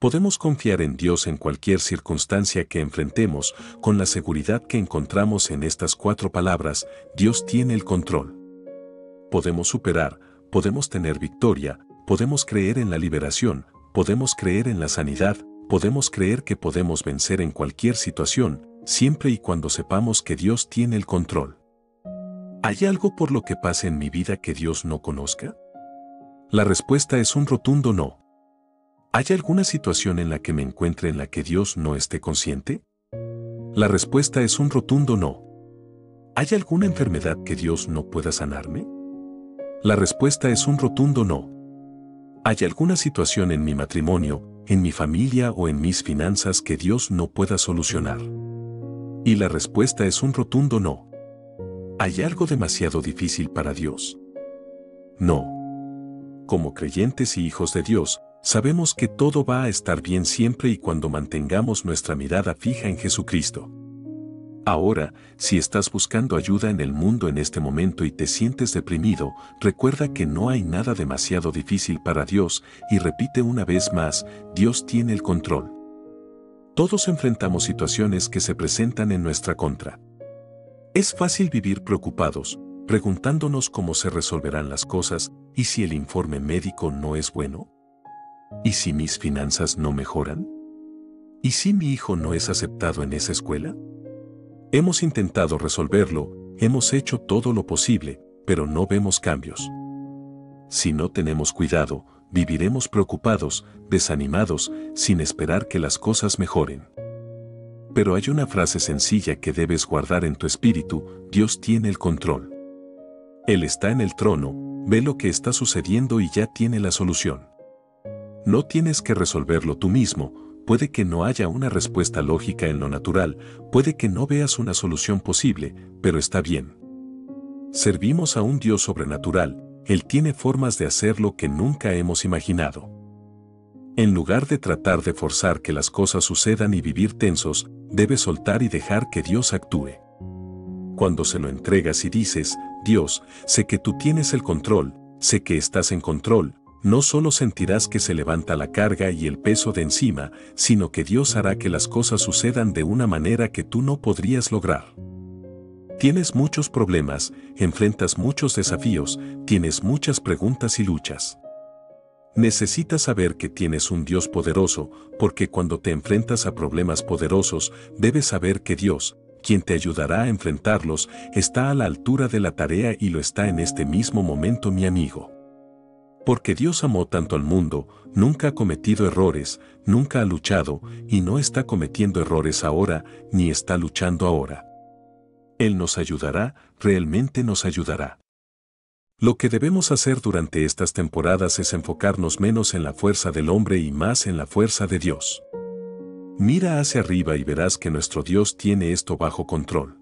Podemos confiar en Dios en cualquier circunstancia que enfrentemos, con la seguridad que encontramos en estas 4 palabras: Dios tiene el control. Podemos superar, podemos tener victoria, podemos creer en la liberación, podemos creer en la sanidad, podemos creer que podemos vencer en cualquier situación, siempre y cuando sepamos que Dios tiene el control. ¿Hay algo por lo que pase en mi vida que Dios no conozca? La respuesta es un rotundo no. ¿Hay alguna situación en la que me encuentre en la que Dios no esté consciente? La respuesta es un rotundo no. ¿Hay alguna enfermedad que Dios no pueda sanarme? La respuesta es un rotundo no. ¿Hay alguna situación en mi matrimonio, en mi familia o en mis finanzas que Dios no pueda solucionar? Y la respuesta es un rotundo no. ¿Hay algo demasiado difícil para Dios? No. Como creyentes y hijos de Dios, sabemos que todo va a estar bien siempre y cuando mantengamos nuestra mirada fija en Jesucristo. Ahora, si estás buscando ayuda en el mundo en este momento y te sientes deprimido, recuerda que no hay nada demasiado difícil para Dios y repite una vez más: Dios tiene el control. Todos enfrentamos situaciones que se presentan en nuestra contra. Es fácil vivir preocupados, preguntándonos cómo se resolverán las cosas y si el informe médico no es bueno. ¿Y si mis finanzas no mejoran? ¿Y si mi hijo no es aceptado en esa escuela? Hemos intentado resolverlo, hemos hecho todo lo posible, pero no vemos cambios. Si no tenemos cuidado, viviremos preocupados, desanimados, sin esperar que las cosas mejoren. Pero hay una frase sencilla que debes guardar en tu espíritu: Dios tiene el control. Él está en el trono, ve lo que está sucediendo y ya tiene la solución. No tienes que resolverlo tú mismo, puede que no haya una respuesta lógica en lo natural, puede que no veas una solución posible, pero está bien. Servimos a un Dios sobrenatural, Él tiene formas de hacer lo que nunca hemos imaginado. En lugar de tratar de forzar que las cosas sucedan y vivir tensos, debes soltar y dejar que Dios actúe. Cuando se lo entregas y dices: Dios, sé que tú tienes el control, sé que estás en control, no solo sentirás que se levanta la carga y el peso de encima, sino que Dios hará que las cosas sucedan de una manera que tú no podrías lograr. Tienes muchos problemas, enfrentas muchos desafíos, tienes muchas preguntas y luchas. Necesitas saber que tienes un Dios poderoso, porque cuando te enfrentas a problemas poderosos, debes saber que Dios, quien te ayudará a enfrentarlos, está a la altura de la tarea y lo está en este mismo momento, mi amigo. Porque Dios amó tanto al mundo, nunca ha cometido errores, nunca ha luchado, y no está cometiendo errores ahora, ni está luchando ahora. Él nos ayudará, realmente nos ayudará. Lo que debemos hacer durante estas temporadas es enfocarnos menos en la fuerza del hombre y más en la fuerza de Dios. Mira hacia arriba y verás que nuestro Dios tiene esto bajo control.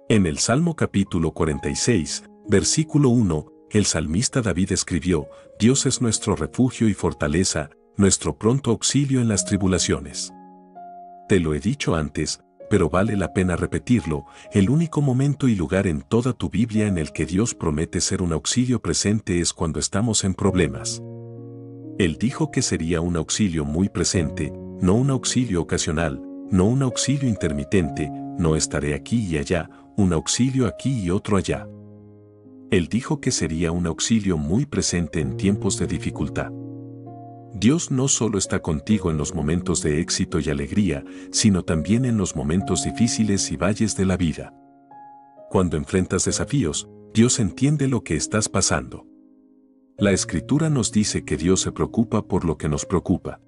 En el Salmo capítulo 46, versículo 1, el salmista David escribió: Dios es nuestro refugio y fortaleza, nuestro pronto auxilio en las tribulaciones. Te lo he dicho antes, pero vale la pena repetirlo: el único momento y lugar en toda tu Biblia en el que Dios promete ser un auxilio presente es cuando estamos en problemas. Él dijo que sería un auxilio muy presente, no un auxilio ocasional, no un auxilio intermitente, no estaré aquí y allá, un auxilio aquí y otro allá. Él dijo que sería un auxilio muy presente en tiempos de dificultad. Dios no solo está contigo en los momentos de éxito y alegría, sino también en los momentos difíciles y valles de la vida. Cuando enfrentas desafíos, Dios entiende lo que estás pasando. La Escritura nos dice que Dios se preocupa por lo que nos preocupa.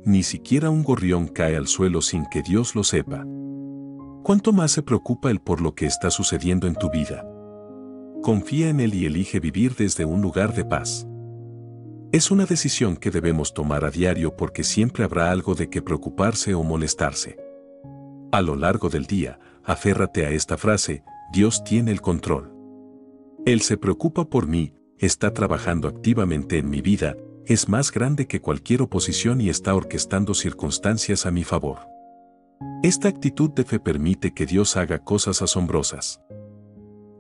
Ni siquiera un gorrión cae al suelo sin que Dios lo sepa. ¿Cuánto más se preocupa Él por lo que está sucediendo en tu vida? Confía en Él y elige vivir desde un lugar de paz. Es una decisión que debemos tomar a diario porque siempre habrá algo de que preocuparse o molestarse. A lo largo del día, aférrate a esta frase: Dios tiene el control. Él se preocupa por mí, está trabajando activamente en mi vida, es más grande que cualquier oposición y está orquestando circunstancias a mi favor. Esta actitud de fe permite que Dios haga cosas asombrosas.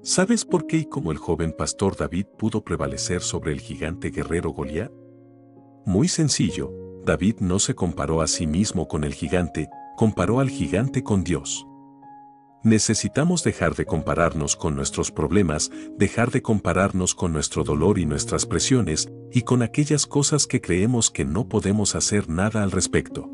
¿Sabes por qué y cómo el joven pastor David pudo prevalecer sobre el gigante guerrero Goliat? Muy sencillo, David no se comparó a sí mismo con el gigante, comparó al gigante con Dios. Necesitamos dejar de compararnos con nuestros problemas, dejar de compararnos con nuestro dolor y nuestras presiones, y con aquellas cosas que creemos que no podemos hacer nada al respecto.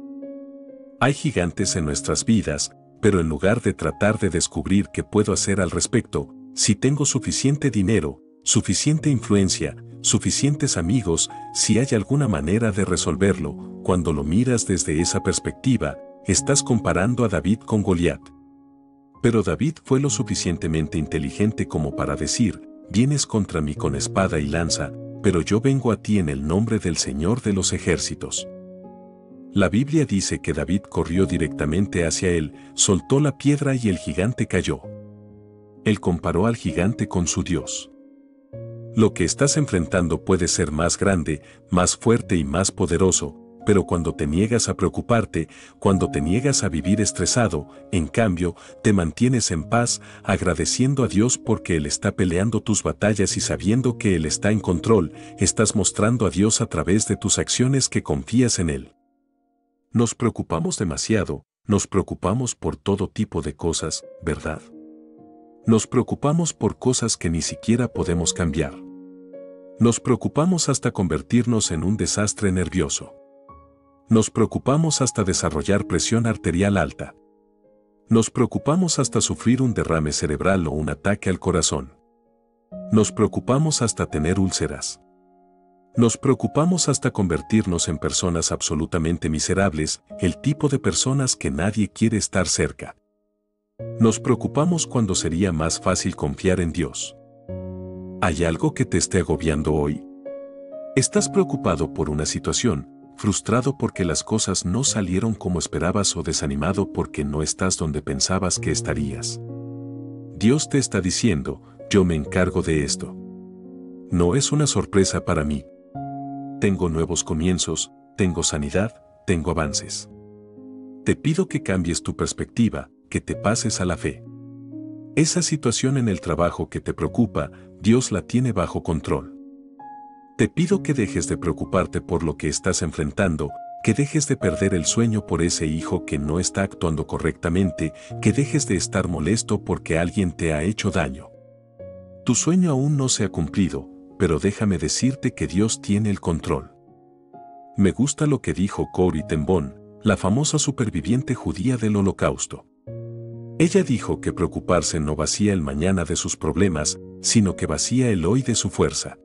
Hay gigantes en nuestras vidas, pero en lugar de tratar de descubrir qué puedo hacer al respecto, si tengo suficiente dinero, suficiente influencia, suficientes amigos, si hay alguna manera de resolverlo, cuando lo miras desde esa perspectiva, estás comparando a David con Goliat. Pero David fue lo suficientemente inteligente como para decir, vienes contra mí con espada y lanza, pero yo vengo a ti en el nombre del Señor de los ejércitos. La Biblia dice que David corrió directamente hacia él, soltó la piedra y el gigante cayó. Él comparó al gigante con su Dios. Lo que estás enfrentando puede ser más grande, más fuerte y más poderoso, pero cuando te niegas a preocuparte, cuando te niegas a vivir estresado, en cambio, te mantienes en paz, agradeciendo a Dios porque Él está peleando tus batallas y sabiendo que Él está en control, estás mostrando a Dios a través de tus acciones que confías en Él. Nos preocupamos demasiado, nos preocupamos por todo tipo de cosas, ¿verdad? Nos preocupamos por cosas que ni siquiera podemos cambiar. Nos preocupamos hasta convertirnos en un desastre nervioso. Nos preocupamos hasta desarrollar presión arterial alta. Nos preocupamos hasta sufrir un derrame cerebral o un ataque al corazón. Nos preocupamos hasta tener úlceras. Nos preocupamos hasta convertirnos en personas absolutamente miserables, el tipo de personas que nadie quiere estar cerca. Nos preocupamos cuando sería más fácil confiar en Dios. ¿Hay algo que te esté agobiando hoy? ¿Estás preocupado por una situación, frustrado porque las cosas no salieron como esperabas o desanimado porque no estás donde pensabas que estarías? Dios te está diciendo, yo me encargo de esto. No es una sorpresa para mí. Tengo nuevos comienzos, tengo sanidad, tengo avances. Te pido que cambies tu perspectiva, que te pases a la fe. Esa situación en el trabajo que te preocupa, Dios la tiene bajo control. Te pido que dejes de preocuparte por lo que estás enfrentando, que dejes de perder el sueño por ese hijo que no está actuando correctamente, que dejes de estar molesto porque alguien te ha hecho daño. Tu sueño aún no se ha cumplido, pero déjame decirte que Dios tiene el control. Me gusta lo que dijo Corrie ten Boom, la famosa superviviente judía del Holocausto. Ella dijo que preocuparse no vacía el mañana de sus problemas, sino que vacía el hoy de su fuerza.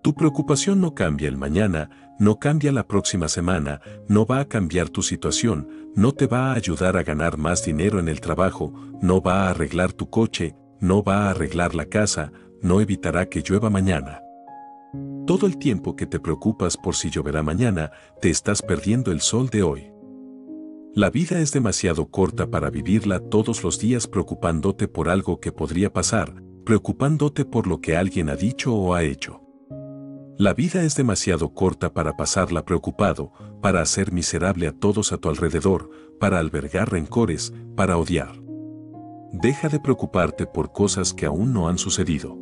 Tu preocupación no cambia el mañana, no cambia la próxima semana, no va a cambiar tu situación, no te va a ayudar a ganar más dinero en el trabajo, no va a arreglar tu coche, no va a arreglar la casa, no evitará que llueva mañana. Todo el tiempo que te preocupas por si lloverá mañana, te estás perdiendo el sol de hoy. La vida es demasiado corta para vivirla todos los días preocupándote por algo que podría pasar, preocupándote por lo que alguien ha dicho o ha hecho. La vida es demasiado corta para pasarla preocupado, para hacer miserable a todos a tu alrededor, para albergar rencores, para odiar. Deja de preocuparte por cosas que aún no han sucedido.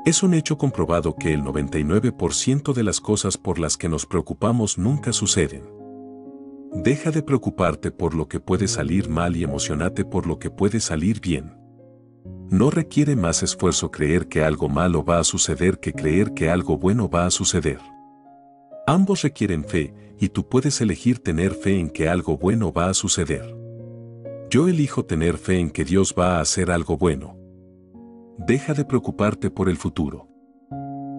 Es un hecho comprobado que el 99% de las cosas por las que nos preocupamos nunca suceden. Deja de preocuparte por lo que puede salir mal y emocionate por lo que puede salir bien. No requiere más esfuerzo creer que algo malo va a suceder que creer que algo bueno va a suceder. Ambos requieren fe, y tú puedes elegir tener fe en que algo bueno va a suceder. Yo elijo tener fe en que Dios va a hacer algo bueno. Deja de preocuparte por el futuro.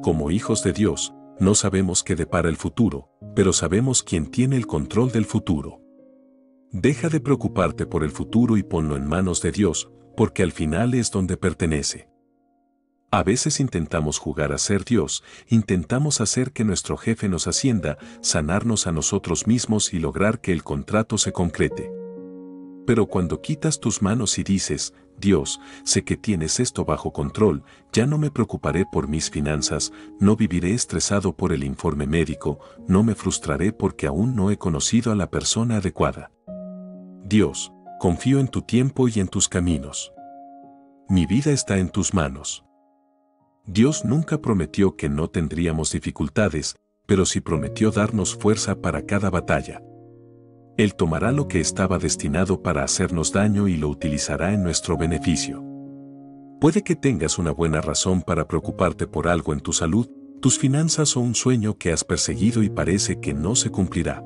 Como hijos de Dios, no sabemos qué depara el futuro, pero sabemos quién tiene el control del futuro. Deja de preocuparte por el futuro y ponlo en manos de Dios, porque al final es donde pertenece. A veces intentamos jugar a ser Dios, intentamos hacer que nuestro jefe nos ascienda, sanarnos a nosotros mismos y lograr que el contrato se concrete. Pero cuando quitas tus manos y dices, Dios, sé que tienes esto bajo control, ya no me preocuparé por mis finanzas, no viviré estresado por el informe médico, no me frustraré porque aún no he conocido a la persona adecuada. Dios, confío en tu tiempo y en tus caminos. Mi vida está en tus manos. Dios nunca prometió que no tendríamos dificultades, pero sí prometió darnos fuerza para cada batalla. Él tomará lo que estaba destinado para hacernos daño y lo utilizará en nuestro beneficio. Puede que tengas una buena razón para preocuparte por algo en tu salud, tus finanzas o un sueño que has perseguido y parece que no se cumplirá.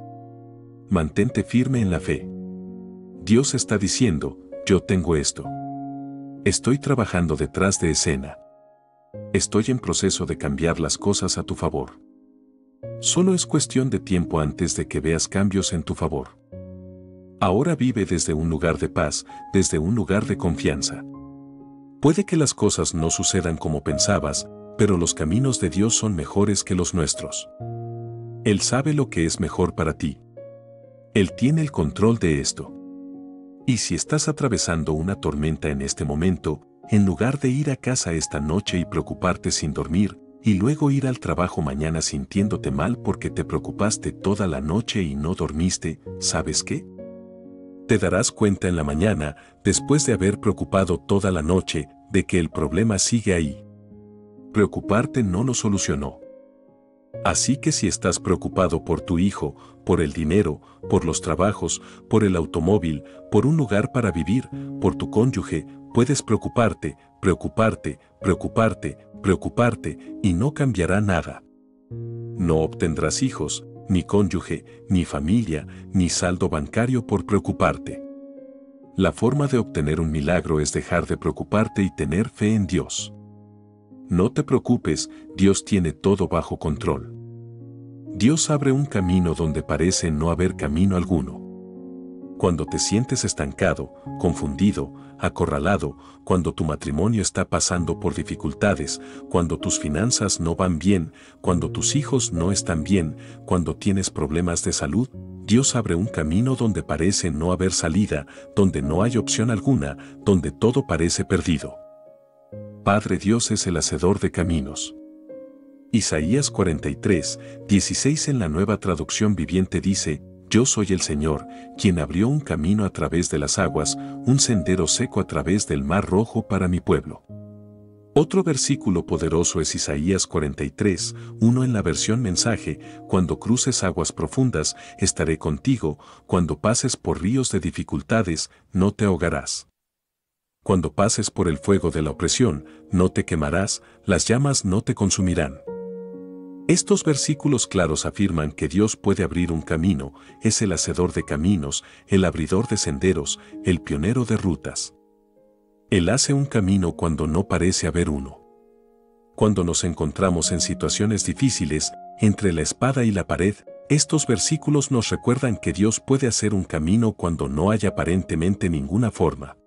Mantente firme en la fe. Dios está diciendo, yo tengo esto. Estoy trabajando detrás de escena. Estoy en proceso de cambiar las cosas a tu favor. Solo es cuestión de tiempo antes de que veas cambios en tu favor. Ahora vive desde un lugar de paz, desde un lugar de confianza. Puede que las cosas no sucedan como pensabas, pero los caminos de Dios son mejores que los nuestros. Él sabe lo que es mejor para ti. Él tiene el control de esto. Y si estás atravesando una tormenta en este momento, en lugar de ir a casa esta noche y preocuparte sin dormir, y luego ir al trabajo mañana sintiéndote mal porque te preocupaste toda la noche y no dormiste, ¿sabes qué? Te darás cuenta en la mañana, después de haber preocupado toda la noche, de que el problema sigue ahí. Preocuparte no lo solucionó. Así que si estás preocupado por tu hijo, por el dinero, por los trabajos, por el automóvil, por un lugar para vivir, por tu cónyuge, puedes preocuparte, preocuparte, preocuparte, preocuparte, y no cambiará nada. No obtendrás hijos, ni cónyuge, ni familia, ni saldo bancario por preocuparte. La forma de obtener un milagro es dejar de preocuparte y tener fe en Dios. No te preocupes, Dios tiene todo bajo control. Dios abre un camino donde parece no haber camino alguno. Cuando te sientes estancado, confundido, acorralado, cuando tu matrimonio está pasando por dificultades, cuando tus finanzas no van bien, cuando tus hijos no están bien, cuando tienes problemas de salud, Dios abre un camino donde parece no haber salida, donde no hay opción alguna, donde todo parece perdido. Padre Dios es el hacedor de caminos. Isaías 43, 16 en la Nueva Traducción Viviente dice, yo soy el Señor, quien abrió un camino a través de las aguas, un sendero seco a través del mar rojo para mi pueblo. Otro versículo poderoso es Isaías 43, 1 en la versión mensaje, cuando cruces aguas profundas, estaré contigo, cuando pases por ríos de dificultades, no te ahogarás. Cuando pases por el fuego de la opresión, no te quemarás, las llamas no te consumirán. Estos versículos claros afirman que Dios puede abrir un camino, es el hacedor de caminos, el abridor de senderos, el pionero de rutas. Él hace un camino cuando no parece haber uno. Cuando nos encontramos en situaciones difíciles, entre la espada y la pared, estos versículos nos recuerdan que Dios puede hacer un camino cuando no hay aparentemente ninguna forma.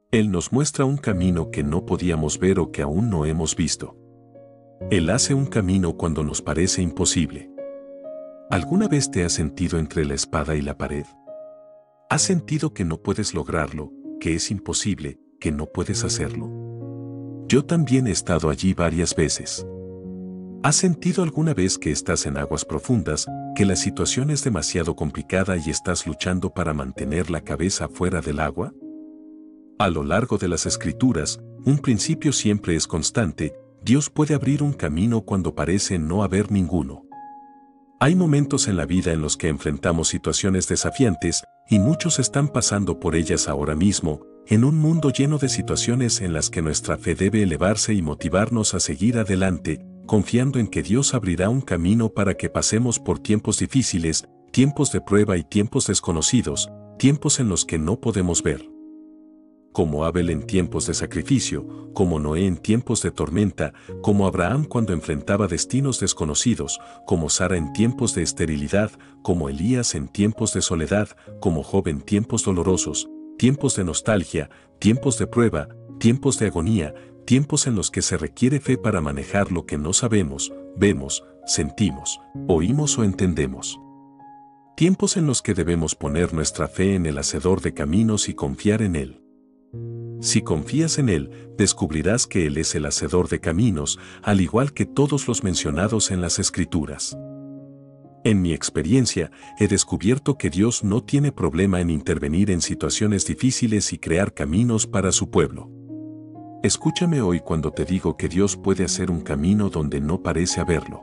Él nos muestra un camino que no podíamos ver o que aún no hemos visto. Él hace un camino cuando nos parece imposible. ¿Alguna vez te has sentido entre la espada y la pared? ¿Has sentido que no puedes lograrlo, que es imposible, que no puedes hacerlo? Yo también he estado allí varias veces. ¿Has sentido alguna vez que estás en aguas profundas, que la situación es demasiado complicada y estás luchando para mantener la cabeza fuera del agua? A lo largo de las Escrituras, un principio siempre es constante: Dios puede abrir un camino cuando parece no haber ninguno. Hay momentos en la vida en los que enfrentamos situaciones desafiantes, y muchos están pasando por ellas ahora mismo, en un mundo lleno de situaciones en las que nuestra fe debe elevarse y motivarnos a seguir adelante, confiando en que Dios abrirá un camino para que pasemos por tiempos difíciles, tiempos de prueba y tiempos desconocidos, tiempos en los que no podemos ver. Como Abel en tiempos de sacrificio, como Noé en tiempos de tormenta, como Abraham cuando enfrentaba destinos desconocidos, como Sara en tiempos de esterilidad, como Elías en tiempos de soledad, como Job en tiempos dolorosos, tiempos de nostalgia, tiempos de prueba, tiempos de agonía, tiempos en los que se requiere fe para manejar lo que no sabemos, vemos, sentimos, oímos o entendemos. Tiempos en los que debemos poner nuestra fe en el hacedor de caminos y confiar en Él. Si confías en Él, descubrirás que Él es el hacedor de caminos, al igual que todos los mencionados en las Escrituras. En mi experiencia, he descubierto que Dios no tiene problema en intervenir en situaciones difíciles y crear caminos para su pueblo. Escúchame hoy cuando te digo que Dios puede hacer un camino donde no parece haberlo.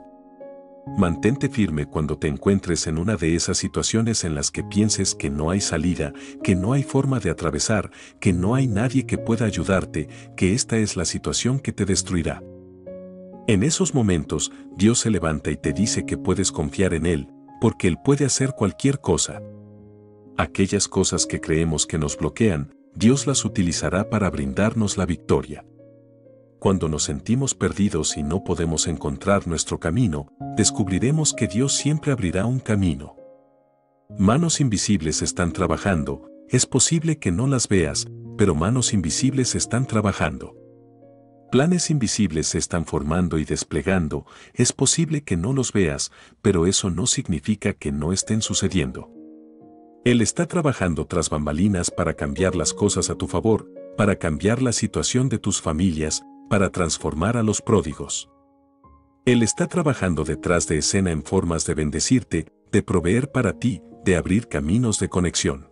Mantente firme cuando te encuentres en una de esas situaciones en las que pienses que no hay salida, que no hay forma de atravesar, que no hay nadie que pueda ayudarte, que esta es la situación que te destruirá. En esos momentos, Dios se levanta y te dice que puedes confiar en Él, porque Él puede hacer cualquier cosa. Aquellas cosas que creemos que nos bloquean, Dios las utilizará para brindarnos la victoria. Cuando nos sentimos perdidos y no podemos encontrar nuestro camino, descubriremos que Dios siempre abrirá un camino. Manos invisibles están trabajando, es posible que no las veas, pero manos invisibles están trabajando. Planes invisibles se están formando y desplegando, es posible que no los veas, pero eso no significa que no estén sucediendo. Él está trabajando tras bambalinas para cambiar las cosas a tu favor, para cambiar la situación de tus familias, para transformar a los pródigos. Él está trabajando detrás de escena en formas de bendecirte, de proveer para ti, de abrir caminos de conexión.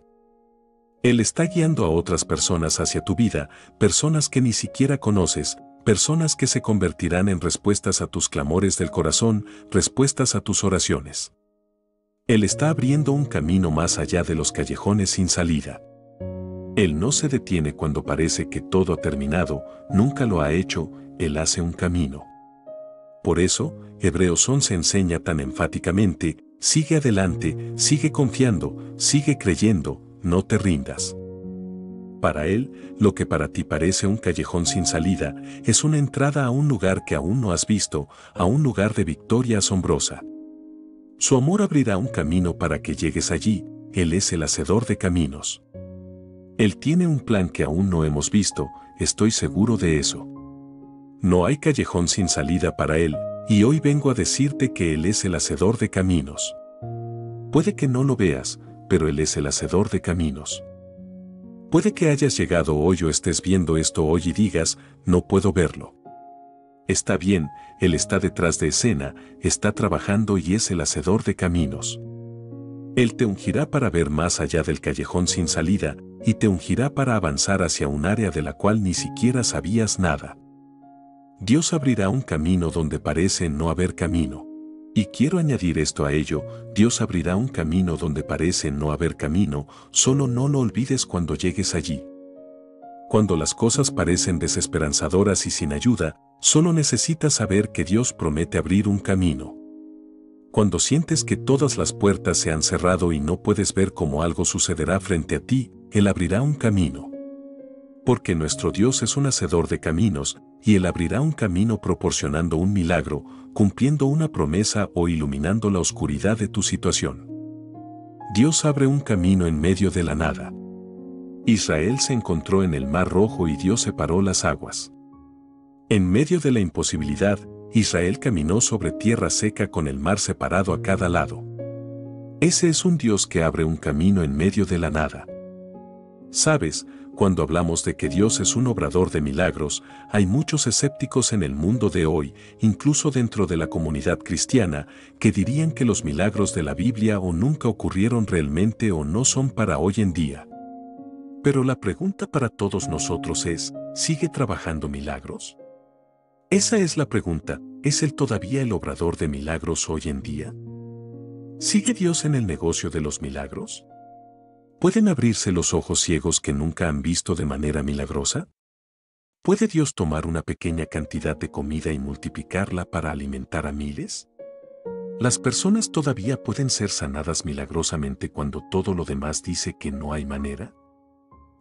Él está guiando a otras personas hacia tu vida, personas que ni siquiera conoces, personas que se convertirán en respuestas a tus clamores del corazón, respuestas a tus oraciones. Él está abriendo un camino más allá de los callejones sin salida. Él no se detiene cuando parece que todo ha terminado, nunca lo ha hecho, Él hace un camino. Por eso, Hebreos 11 enseña tan enfáticamente, sigue adelante, sigue confiando, sigue creyendo, no te rindas. Para Él, lo que para ti parece un callejón sin salida, es una entrada a un lugar que aún no has visto, a un lugar de victoria asombrosa. Su amor abrirá un camino para que llegues allí, Él es el hacedor de caminos. Él tiene un plan que aún no hemos visto, estoy seguro de eso. No hay callejón sin salida para Él, y hoy vengo a decirte que Él es el hacedor de caminos. Puede que no lo veas, pero Él es el hacedor de caminos. Puede que hayas llegado hoy o estés viendo esto hoy y digas, no puedo verlo. Está bien, Él está detrás de escena, está trabajando y es el hacedor de caminos. Él te ungirá para ver más allá del callejón sin salida, y te ungirá para avanzar hacia un área de la cual ni siquiera sabías nada. Dios abrirá un camino donde parece no haber camino. Y quiero añadir esto a ello, Dios abrirá un camino donde parece no haber camino, solo no lo olvides cuando llegues allí. Cuando las cosas parecen desesperanzadoras y sin ayuda, solo necesitas saber que Dios promete abrir un camino. Cuando sientes que todas las puertas se han cerrado y no puedes ver cómo algo sucederá frente a ti, Él abrirá un camino. Porque nuestro Dios es un hacedor de caminos, y Él abrirá un camino proporcionando un milagro, cumpliendo una promesa o iluminando la oscuridad de tu situación. Dios abre un camino en medio de la nada. Israel se encontró en el Mar Rojo y Dios separó las aguas. En medio de la imposibilidad, Israel caminó sobre tierra seca con el mar separado a cada lado. Ese es un Dios que abre un camino en medio de la nada. Sabes, cuando hablamos de que Dios es un obrador de milagros, hay muchos escépticos en el mundo de hoy, incluso dentro de la comunidad cristiana, que dirían que los milagros de la Biblia o nunca ocurrieron realmente o no son para hoy en día. Pero la pregunta para todos nosotros es, ¿sigue trabajando milagros? Esa es la pregunta, ¿es Él todavía el obrador de milagros hoy en día? ¿Sigue Dios en el negocio de los milagros? ¿Pueden abrirse los ojos ciegos que nunca han visto de manera milagrosa? ¿Puede Dios tomar una pequeña cantidad de comida y multiplicarla para alimentar a miles? ¿Las personas todavía pueden ser sanadas milagrosamente cuando todo lo demás dice que no hay manera?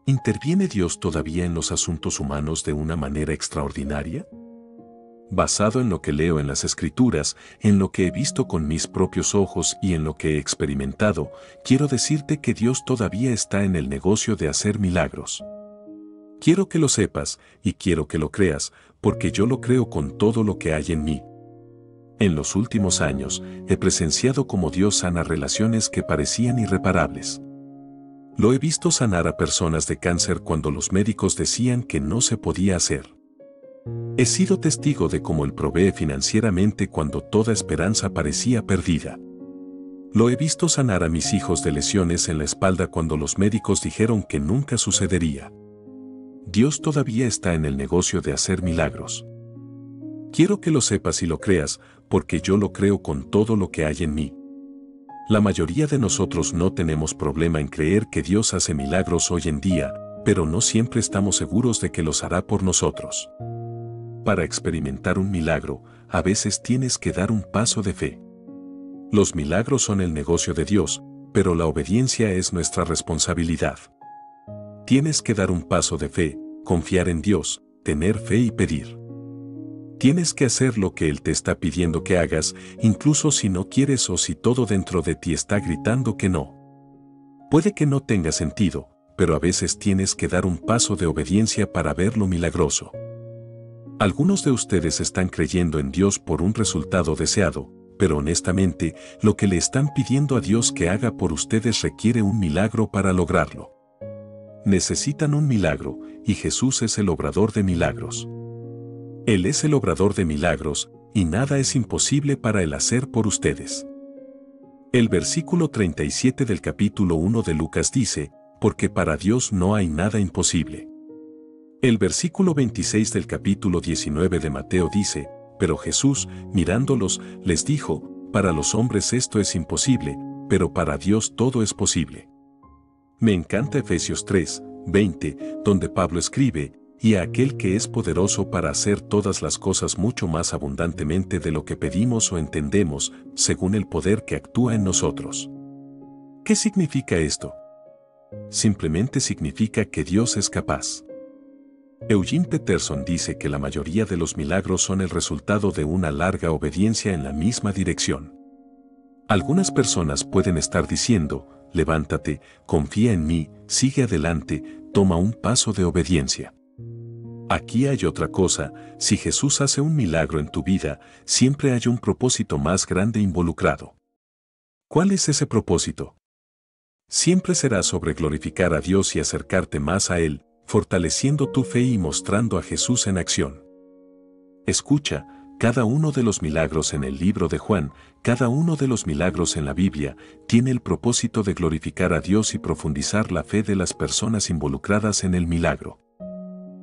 ¿Interviene Dios todavía en los asuntos humanos de una manera extraordinaria? Basado en lo que leo en las Escrituras, en lo que he visto con mis propios ojos y en lo que he experimentado, quiero decirte que Dios todavía está en el negocio de hacer milagros. Quiero que lo sepas y quiero que lo creas, porque yo lo creo con todo lo que hay en mí. En los últimos años, he presenciado cómo Dios sana relaciones que parecían irreparables. Lo he visto sanar a personas de cáncer cuando los médicos decían que no se podía hacer. He sido testigo de cómo Él provee financieramente cuando toda esperanza parecía perdida. Lo he visto sanar a mis hijos de lesiones en la espalda cuando los médicos dijeron que nunca sucedería. Dios todavía está en el negocio de hacer milagros. Quiero que lo sepas y lo creas, porque yo lo creo con todo lo que hay en mí. La mayoría de nosotros no tenemos problema en creer que Dios hace milagros hoy en día, pero no siempre estamos seguros de que los hará por nosotros. Para experimentar un milagro, a veces tienes que dar un paso de fe. Los milagros son el negocio de Dios, pero la obediencia es nuestra responsabilidad. Tienes que dar un paso de fe, confiar en Dios, tener fe y pedir. Tienes que hacer lo que Él te está pidiendo que hagas, incluso si no quieres o si todo dentro de ti está gritando que no. Puede que no tenga sentido, pero a veces tienes que dar un paso de obediencia para ver lo milagroso. Algunos de ustedes están creyendo en Dios por un resultado deseado, pero honestamente, lo que le están pidiendo a Dios que haga por ustedes requiere un milagro para lograrlo. Necesitan un milagro, y Jesús es el obrador de milagros. Él es el obrador de milagros, y nada es imposible para Él hacer por ustedes. El versículo 37 del capítulo 1 de Lucas dice, porque para Dios no hay nada imposible. El versículo 26 del capítulo 19 de Mateo dice, pero Jesús, mirándolos, les dijo, para los hombres esto es imposible, pero para Dios todo es posible. Me encanta Efesios 3, 20, donde Pablo escribe, y a aquel que es poderoso para hacer todas las cosas mucho más abundantemente de lo que pedimos o entendemos, según el poder que actúa en nosotros. ¿Qué significa esto? Simplemente significa que Dios es capaz. Eugene Peterson dice que la mayoría de los milagros son el resultado de una larga obediencia en la misma dirección. Algunas personas pueden estar diciendo, levántate, confía en mí, sigue adelante, toma un paso de obediencia. Aquí hay otra cosa, si Jesús hace un milagro en tu vida, siempre hay un propósito más grande involucrado. ¿Cuál es ese propósito? Siempre será sobre glorificar a Dios y acercarte más a Él, fortaleciendo tu fe y mostrando a Jesús en acción. Escucha, cada uno de los milagros en el libro de Juan, cada uno de los milagros en la Biblia, tiene el propósito de glorificar a Dios y profundizar la fe de las personas involucradas en el milagro.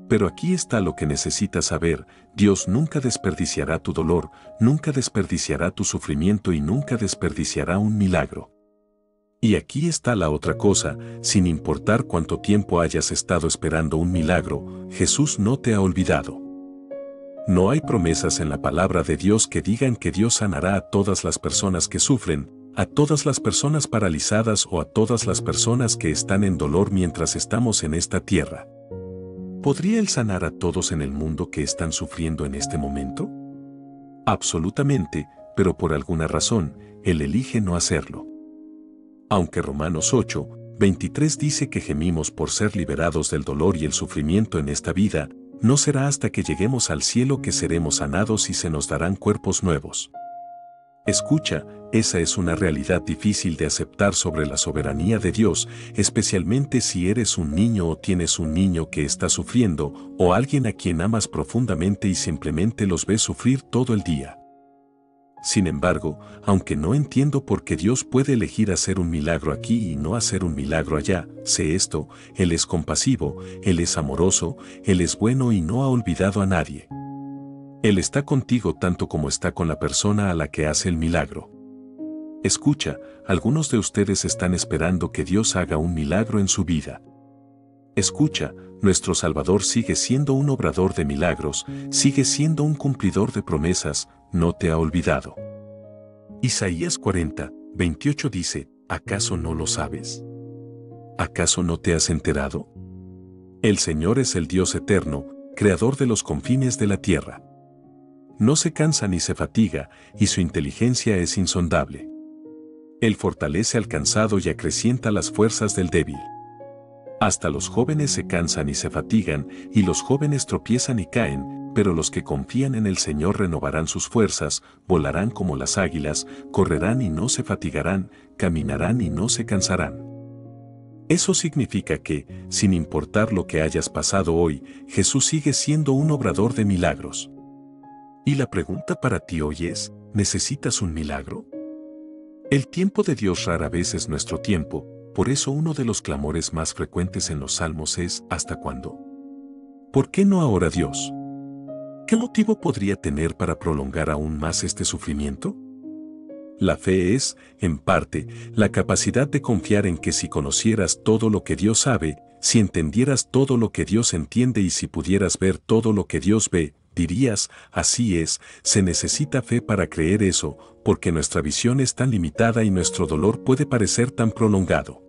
Pero aquí está lo que necesitas saber, Dios nunca desperdiciará tu dolor, nunca desperdiciará tu sufrimiento y nunca desperdiciará un milagro. Y aquí está la otra cosa, sin importar cuánto tiempo hayas estado esperando un milagro, Jesús no te ha olvidado. No hay promesas en la palabra de Dios que digan que Dios sanará a todas las personas que sufren, a todas las personas paralizadas o a todas las personas que están en dolor mientras estamos en esta tierra. ¿Podría Él sanar a todos en el mundo que están sufriendo en este momento? Absolutamente, pero por alguna razón, Él elige no hacerlo. Aunque Romanos 8, 23 dice que gemimos por ser liberados del dolor y el sufrimiento en esta vida, no será hasta que lleguemos al cielo que seremos sanados y se nos darán cuerpos nuevos. Escucha, esa es una realidad difícil de aceptar sobre la soberanía de Dios, especialmente si eres un niño o tienes un niño que está sufriendo, o alguien a quien amas profundamente y simplemente los ves sufrir todo el día. Sin embargo, aunque no entiendo por qué Dios puede elegir hacer un milagro aquí y no hacer un milagro allá, sé esto, Él es compasivo, Él es amoroso, Él es bueno y no ha olvidado a nadie. Él está contigo tanto como está con la persona a la que hace el milagro. Escucha, algunos de ustedes están esperando que Dios haga un milagro en su vida. Escucha, nuestro Salvador sigue siendo un obrador de milagros, sigue siendo un cumplidor de promesas, no te ha olvidado. Isaías 40, 28 dice, ¿acaso no lo sabes? ¿Acaso no te has enterado? El Señor es el Dios eterno, creador de los confines de la tierra. No se cansa ni se fatiga, y su inteligencia es insondable. Él fortalece al cansado y acrecienta las fuerzas del débil. Hasta los jóvenes se cansan y se fatigan, y los jóvenes tropiezan y caen, pero los que confían en el Señor renovarán sus fuerzas, volarán como las águilas, correrán y no se fatigarán, caminarán y no se cansarán. Eso significa que, sin importar lo que hayas pasado hoy, Jesús sigue siendo un obrador de milagros. Y la pregunta para ti hoy es, ¿necesitas un milagro? El tiempo de Dios rara vez es nuestro tiempo, por eso uno de los clamores más frecuentes en los salmos es ¿hasta cuándo? ¿Por qué no ahora, Dios? ¿Qué motivo podría tener para prolongar aún más este sufrimiento? La fe es, en parte, la capacidad de confiar en que si conocieras todo lo que Dios sabe, si entendieras todo lo que Dios entiende y si pudieras ver todo lo que Dios ve, dirías, así es, se necesita fe para creer eso, porque nuestra visión es tan limitada y nuestro dolor puede parecer tan prolongado.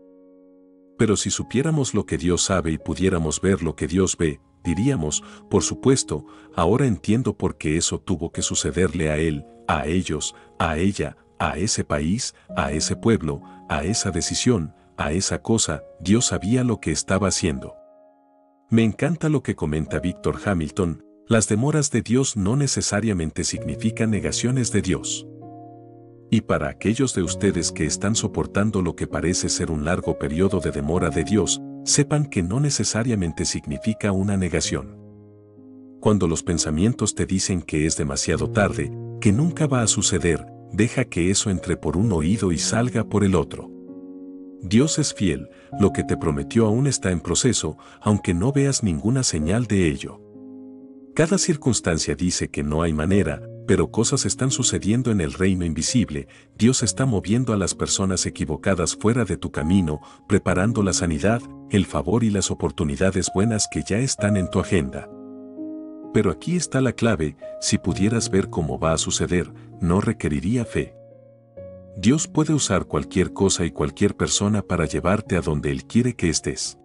Pero si supiéramos lo que Dios sabe y pudiéramos ver lo que Dios ve, diríamos, por supuesto, ahora entiendo por qué eso tuvo que sucederle a él, a ellos, a ella, a ese país, a ese pueblo, a esa decisión, a esa cosa. Dios sabía lo que estaba haciendo. Me encanta lo que comenta Víctor Hamilton: las demoras de Dios no necesariamente significan negaciones de Dios. Y para aquellos de ustedes que están soportando lo que parece ser un largo periodo de demora de Dios, sepan que no necesariamente significa una negación. Cuando los pensamientos te dicen que es demasiado tarde, que nunca va a suceder, deja que eso entre por un oído y salga por el otro. Dios es fiel, lo que te prometió aún está en proceso, aunque no veas ninguna señal de ello. Cada circunstancia dice que no hay manera, pero cosas están sucediendo en el reino invisible. Dios está moviendo a las personas equivocadas fuera de tu camino, preparando la sanidad, el favor y las oportunidades buenas que ya están en tu agenda. Pero aquí está la clave: si pudieras ver cómo va a suceder, no requeriría fe. Dios puede usar cualquier cosa y cualquier persona para llevarte a donde Él quiere que estés.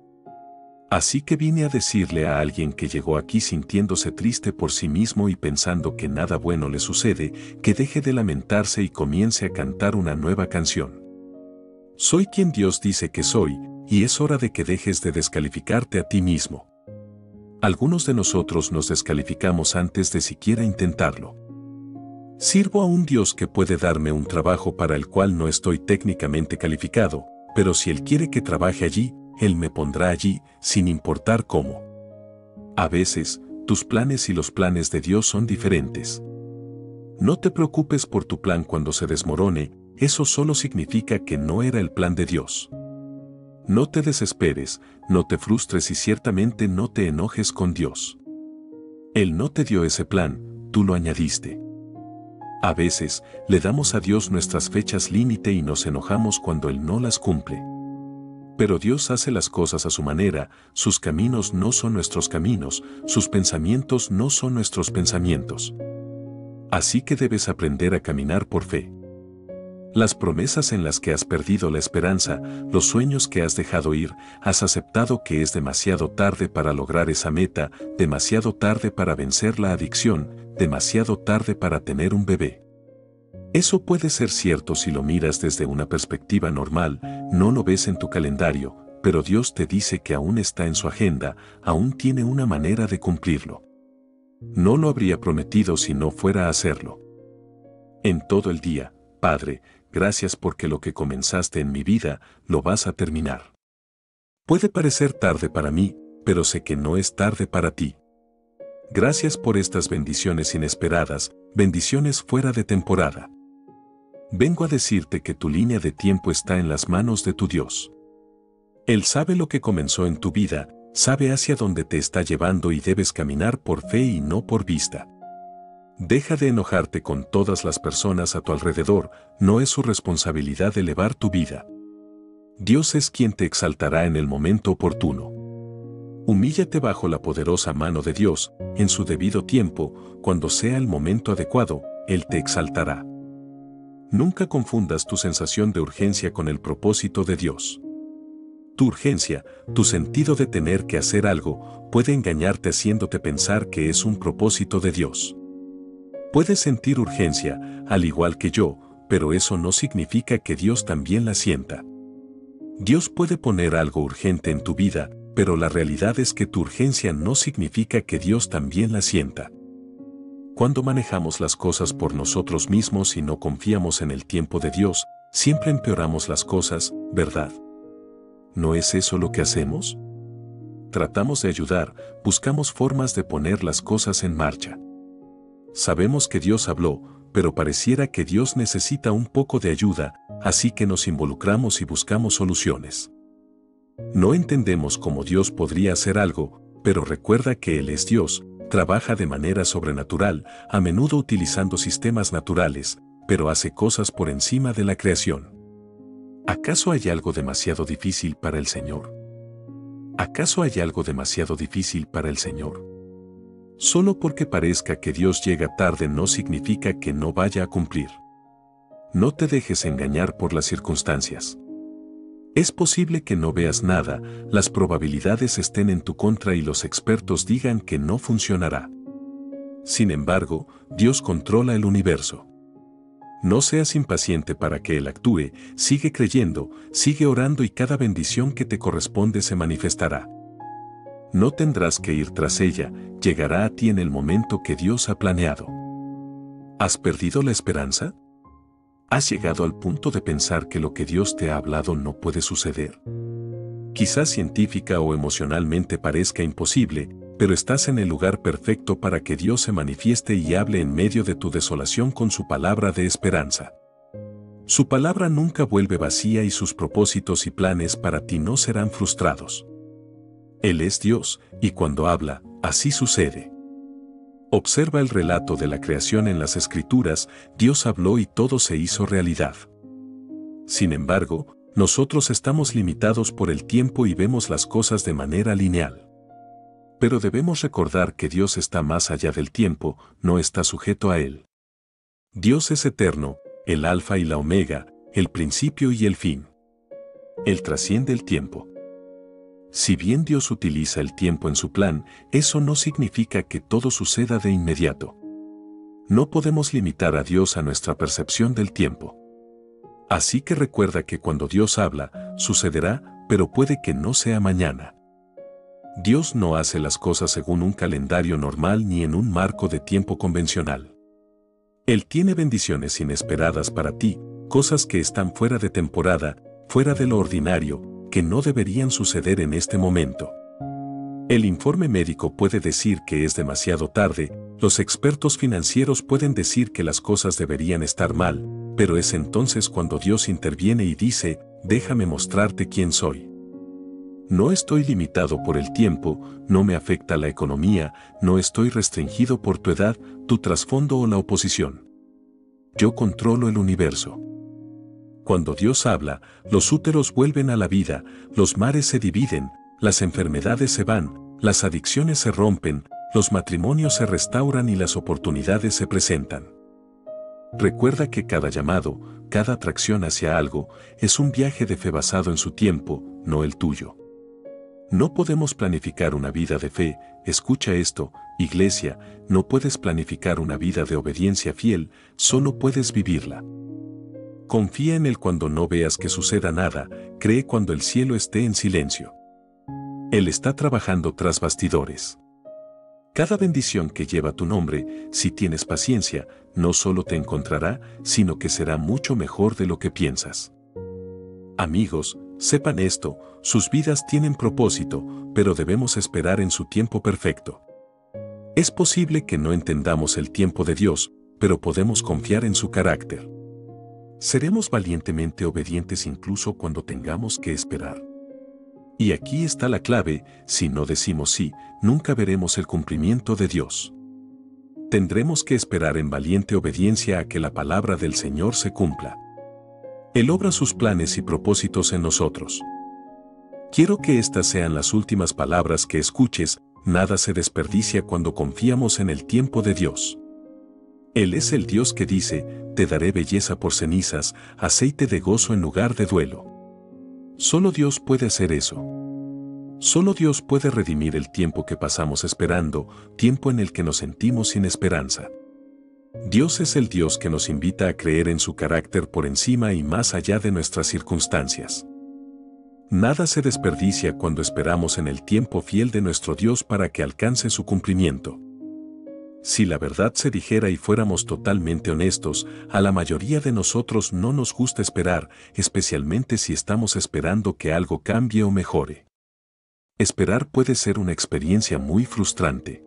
Así que vine a decirle a alguien que llegó aquí sintiéndose triste por sí mismo y pensando que nada bueno le sucede, que deje de lamentarse y comience a cantar una nueva canción. Soy quien Dios dice que soy, y es hora de que dejes de descalificarte a ti mismo. Algunos de nosotros nos descalificamos antes de siquiera intentarlo. Sirvo a un Dios que puede darme un trabajo para el cual no estoy técnicamente calificado, pero si Él quiere que trabaje allí, Él me pondrá allí, sin importar cómo. A veces, tus planes y los planes de Dios son diferentes. No te preocupes por tu plan cuando se desmorone, eso solo significa que no era el plan de Dios. No te desesperes, no te frustres y ciertamente no te enojes con Dios. Él no te dio ese plan, tú lo añadiste. A veces, le damos a Dios nuestras fechas límite y nos enojamos cuando Él no las cumple. Pero Dios hace las cosas a su manera, sus caminos no son nuestros caminos, sus pensamientos no son nuestros pensamientos. Así que debes aprender a caminar por fe. Las promesas en las que has perdido la esperanza, los sueños que has dejado ir, has aceptado que es demasiado tarde para lograr esa meta, demasiado tarde para vencer la adicción, demasiado tarde para tener un bebé. Eso puede ser cierto si lo miras desde una perspectiva normal, no lo ves en tu calendario, pero Dios te dice que aún está en su agenda, aún tiene una manera de cumplirlo. No lo habría prometido si no fuera a hacerlo. En todo el día, Padre, gracias porque lo que comenzaste en mi vida, lo vas a terminar. Puede parecer tarde para mí, pero sé que no es tarde para ti. Gracias por estas bendiciones inesperadas, bendiciones fuera de temporada. Vengo a decirte que tu línea de tiempo está en las manos de tu Dios. Él sabe lo que comenzó en tu vida, sabe hacia dónde te está llevando y debes caminar por fe y no por vista. Deja de enojarte con todas las personas a tu alrededor, no es su responsabilidad elevar tu vida. Dios es quien te exaltará en el momento oportuno. Humíllate bajo la poderosa mano de Dios, en su debido tiempo, cuando sea el momento adecuado, Él te exaltará. Nunca confundas tu sensación de urgencia con el propósito de Dios. Tu urgencia, tu sentido de tener que hacer algo, puede engañarte haciéndote pensar que es un propósito de Dios. Puedes sentir urgencia, al igual que yo, pero eso no significa que Dios también la sienta. Dios puede poner algo urgente en tu vida, pero la realidad es que tu urgencia no significa que Dios también la sienta. Cuando manejamos las cosas por nosotros mismos y no confiamos en el tiempo de Dios, siempre empeoramos las cosas, ¿verdad? ¿No es eso lo que hacemos? Tratamos de ayudar, buscamos formas de poner las cosas en marcha. Sabemos que Dios habló, pero pareciera que Dios necesita un poco de ayuda, así que nos involucramos y buscamos soluciones. No entendemos cómo Dios podría hacer algo, pero recuerda que Él es Dios, trabaja de manera sobrenatural, a menudo utilizando sistemas naturales, pero hace cosas por encima de la creación. ¿Acaso hay algo demasiado difícil para el Señor? ¿Acaso hay algo demasiado difícil para el Señor? Solo porque parezca que Dios llega tarde no significa que no vaya a cumplir. No te dejes engañar por las circunstancias. Es posible que no veas nada, las probabilidades estén en tu contra y los expertos digan que no funcionará. Sin embargo, Dios controla el universo. No seas impaciente para que Él actúe, sigue creyendo, sigue orando y cada bendición que te corresponde se manifestará. No tendrás que ir tras ella, llegará a ti en el momento que Dios ha planeado. ¿Has perdido la esperanza? ¿Has llegado al punto de pensar que lo que Dios te ha hablado no puede suceder? Quizás científica o emocionalmente parezca imposible, pero estás en el lugar perfecto para que Dios se manifieste y hable en medio de tu desolación con su palabra de esperanza. Su palabra nunca vuelve vacía y sus propósitos y planes para ti no serán frustrados. Él es Dios, y cuando habla, así sucede. Observa el relato de la creación en las Escrituras, Dios habló y todo se hizo realidad. Sin embargo, nosotros estamos limitados por el tiempo y vemos las cosas de manera lineal. Pero debemos recordar que Dios está más allá del tiempo, no está sujeto a él. Dios es eterno, el alfa y la omega, el principio y el fin. Él trasciende el tiempo. Si bien Dios utiliza el tiempo en su plan, eso no significa que todo suceda de inmediato. No podemos limitar a Dios a nuestra percepción del tiempo. Así que recuerda que cuando Dios habla, sucederá, pero puede que no sea mañana. Dios no hace las cosas según un calendario normal ni en un marco de tiempo convencional. Él tiene bendiciones inesperadas para ti, cosas que están fuera de temporada, fuera de lo ordinario, que no deberían suceder en este momento. El informe médico puede decir que es demasiado tarde, los expertos financieros pueden decir que las cosas deberían estar mal, pero es entonces cuando Dios interviene y dice, déjame mostrarte quién soy. No estoy limitado por el tiempo, no me afecta la economía, no estoy restringido por tu edad, tu trasfondo o la oposición. Yo controlo el universo. Cuando Dios habla, los úteros vuelven a la vida, los mares se dividen, las enfermedades se van, las adicciones se rompen, los matrimonios se restauran y las oportunidades se presentan. Recuerda que cada llamado, cada atracción hacia algo, es un viaje de fe basado en su tiempo, no el tuyo. No podemos planificar una vida de fe, escucha esto, iglesia, no puedes planificar una vida de obediencia fiel, solo puedes vivirla. Confía en Él cuando no veas que suceda nada, cree cuando el cielo esté en silencio. Él está trabajando tras bastidores. Cada bendición que lleva tu nombre, si tienes paciencia, no solo te encontrará, sino que será mucho mejor de lo que piensas. Amigos, sepan esto, sus vidas tienen propósito, pero debemos esperar en su tiempo perfecto. Es posible que no entendamos el tiempo de Dios, pero podemos confiar en su carácter. Seremos valientemente obedientes incluso cuando tengamos que esperar. Y aquí está la clave, si no decimos sí, nunca veremos el cumplimiento de Dios. Tendremos que esperar en valiente obediencia a que la palabra del Señor se cumpla. Él obra sus planes y propósitos en nosotros. Quiero que estas sean las últimas palabras que escuches, nada se desperdicia cuando confiamos en el tiempo de Dios. Él es el Dios que dice, te daré belleza por cenizas, aceite de gozo en lugar de duelo. Solo Dios puede hacer eso. Solo Dios puede redimir el tiempo que pasamos esperando, tiempo en el que nos sentimos sin esperanza. Dios es el Dios que nos invita a creer en su carácter por encima y más allá de nuestras circunstancias. Nada se desperdicia cuando esperamos en el tiempo fiel de nuestro Dios para que alcance su cumplimiento. Si la verdad se dijera y fuéramos totalmente honestos, a la mayoría de nosotros no nos gusta esperar, especialmente si estamos esperando que algo cambie o mejore. Esperar puede ser una experiencia muy frustrante.